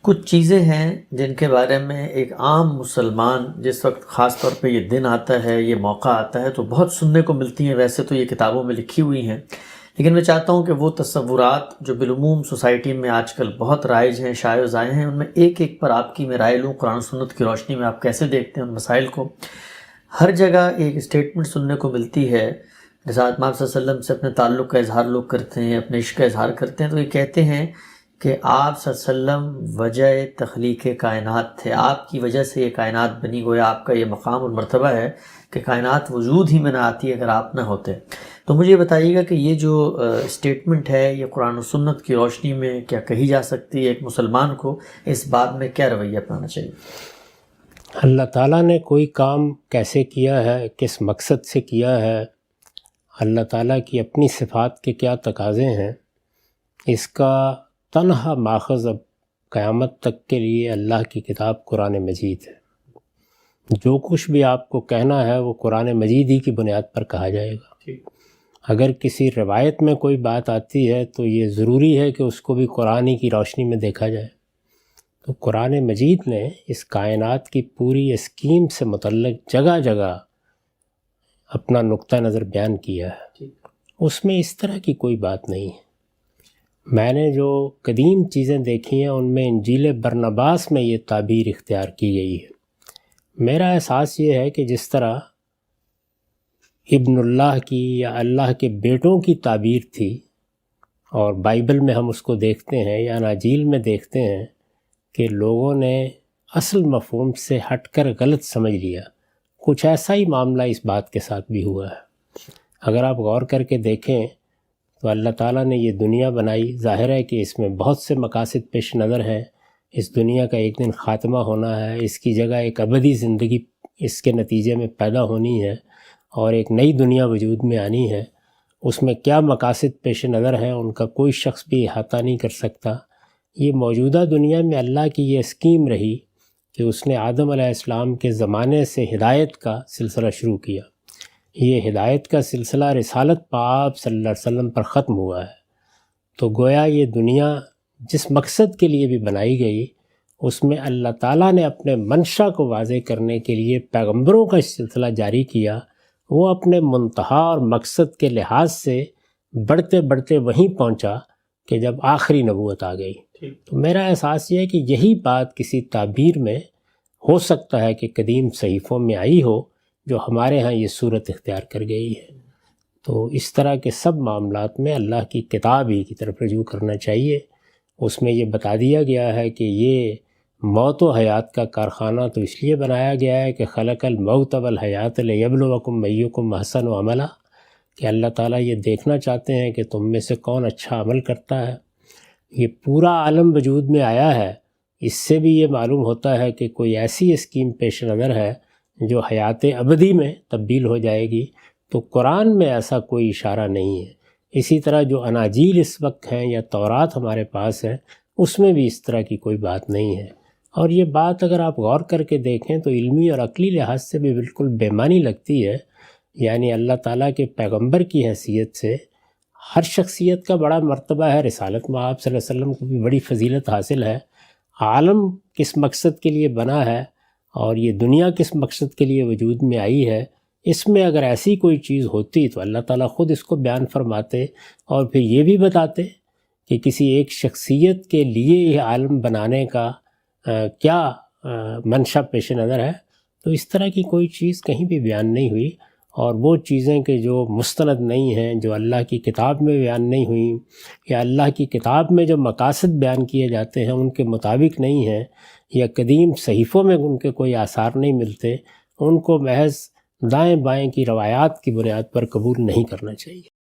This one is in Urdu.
کچھ چیزیں ہیں جن کے بارے میں ایک عام مسلمان جس وقت خاص طور پہ یہ دن آتا ہے، یہ موقع آتا ہے، تو بہت سننے کو ملتی ہیں۔ ویسے تو یہ کتابوں میں لکھی ہوئی ہیں، لیکن میں چاہتا ہوں کہ وہ تصورات جو بالعموم سوسائٹی میں آج کل بہت رائج ہیں، شائع و زائع ہیں، ان میں ایک ایک پر آپ کی میں رائے لوں۔ قرآن و سنت کی روشنی میں آپ کیسے دیکھتے ہیں ان مسائل کو؟ ہر جگہ ایک اسٹیٹمنٹ سننے کو ملتی ہے، جیسا آپ صلی اللہ علیہ وسلم سے اپنے تعلق کا اظہار لوگ کرتے ہیں، اپنے عشق کا اظہار کرتے ہیں، تو یہ کہتے ہیں کہ آپ صلی اللہ علیہ وسلم وجہ تخلیق کائنات تھے، آپ کی وجہ سے یہ کائنات بنی، گویا آپ کا یہ مقام اور مرتبہ ہے کہ کائنات وجود ہی میں نہ آتی اگر آپ نہ ہوتے۔ تو مجھے یہ بتائیے گا کہ یہ جو اسٹیٹمنٹ ہے یہ قرآن و سنت کی روشنی میں کیا کہی جا سکتی ہے؟ ایک مسلمان کو اس بات میں کیا رویہ اپنانا چاہیے؟ اللہ تعالیٰ نے کوئی کام کیسے کیا ہے، کس مقصد سے کیا ہے، اللہ تعالیٰ کی اپنی صفات کے کیا تقاضے ہیں، اس کا تنہا ماخذ اب قیامت تک کے لیے اللہ کی کتاب قرآن مجید ہے۔ جو کچھ بھی آپ کو کہنا ہے وہ قرآن مجید ہی کی بنیاد پر کہا جائے گا۔ اگر کسی روایت میں کوئی بات آتی ہے تو یہ ضروری ہے کہ اس کو بھی قرآن ہی کی روشنی میں دیکھا جائے۔ تو قرآن مجید نے اس کائنات کی پوری اسکیم سے متعلق جگہ جگہ اپنا نقطہ نظر بیان کیا ہے، اس میں اس طرح کی کوئی بات نہیں ہے۔ میں نے جو قدیم چیزیں دیکھی ہیں ان میں انجیل برنباس میں یہ تعبیر اختیار کی گئی ہے۔ میرا احساس یہ ہے کہ جس طرح ابن اللہ کی یا اللہ کے بیٹوں کی تعبیر تھی، اور بائبل میں ہم اس کو دیکھتے ہیں یا اناجیل میں دیکھتے ہیں کہ لوگوں نے اصل مفہوم سے ہٹ کر غلط سمجھ لیا، کچھ ایسا ہی معاملہ اس بات کے ساتھ بھی ہوا ہے۔ اگر آپ غور کر کے دیکھیں تو اللہ تعالیٰ نے یہ دنیا بنائی، ظاہر ہے کہ اس میں بہت سے مقاصد پیش نظر ہیں۔ اس دنیا کا ایک دن خاتمہ ہونا ہے، اس کی جگہ ایک ابدی زندگی اس کے نتیجے میں پیدا ہونی ہے اور ایک نئی دنیا وجود میں آنی ہے۔ اس میں کیا مقاصد پیش نظر ہیں ان کا کوئی شخص بھی احاطہ نہیں کر سکتا۔ یہ موجودہ دنیا میں اللہ کی یہ اسکیم رہی کہ اس نے آدم علیہ السلام کے زمانے سے ہدایت کا سلسلہ شروع کیا۔ یہ ہدایت کا سلسلہ رسالت پاک صلی اللہ علیہ وسلم پر ختم ہوا ہے۔ تو گویا یہ دنیا جس مقصد کے لیے بھی بنائی گئی، اس میں اللہ تعالیٰ نے اپنے منشا کو واضح کرنے کے لیے پیغمبروں کا سلسلہ جاری کیا۔ وہ اپنے منتہا اور مقصد کے لحاظ سے بڑھتے بڑھتے وہیں پہنچا کہ جب آخری نبوت آ گئی۔ تو میرا احساس یہ ہے کہ یہی بات کسی تعبیر میں ہو سکتا ہے کہ قدیم صحیفوں میں آئی ہو جو ہمارے ہاں یہ صورت اختیار کر گئی ہے۔ تو اس طرح کے سب معاملات میں اللہ کی کتاب ہی کی طرف رجوع کرنا چاہیے۔ اس میں یہ بتا دیا گیا ہے کہ یہ موت و حیات کا کارخانہ تو اس لیے بنایا گیا ہے کہ خلق الموت والحیات لیبلوکم ایکم احسن عملا، کہ اللہ تعالیٰ یہ دیکھنا چاہتے ہیں کہ تم میں سے کون اچھا عمل کرتا ہے۔ یہ پورا عالم وجود میں آیا ہے، اس سے بھی یہ معلوم ہوتا ہے کہ کوئی ایسی اسکیم پیش نظر ہے جو حیات ابدی میں تبدیل ہو جائے گی۔ تو قرآن میں ایسا کوئی اشارہ نہیں ہے۔ اسی طرح جو اناجیل اس وقت ہیں یا تورات ہمارے پاس ہے، اس میں بھی اس طرح کی کوئی بات نہیں ہے۔ اور یہ بات اگر آپ غور کر کے دیکھیں تو علمی اور عقلی لحاظ سے بھی بالکل بے معنی لگتی ہے۔ یعنی اللہ تعالیٰ کے پیغمبر کی حیثیت سے ہر شخصیت کا بڑا مرتبہ ہے، رسالت میں آپ صلی اللہ علیہ وسلم کو بھی بڑی فضیلت حاصل ہے۔ عالم کس مقصد کے لیے بنا ہے اور یہ دنیا کس مقصد کے لیے وجود میں آئی ہے، اس میں اگر ایسی کوئی چیز ہوتی تو اللہ تعالیٰ خود اس کو بیان فرماتے اور پھر یہ بھی بتاتے کہ کسی ایک شخصیت کے لیے یہ عالم بنانے کا کیا منشا پیش نظر ہے۔ تو اس طرح کی کوئی چیز کہیں بھی بیان نہیں ہوئی، اور وہ چیزیں کہ جو مستند نہیں ہیں، جو اللہ کی کتاب میں بیان نہیں ہوئیں، یا اللہ کی کتاب میں جو مقاصد بیان کیے جاتے ہیں ان کے مطابق نہیں ہیں، یا قدیم صحیفوں میں ان کے کوئی آثار نہیں ملتے، ان کو محض دائیں بائیں کی روایات کی بنیاد پر قبول نہیں کرنا چاہیے۔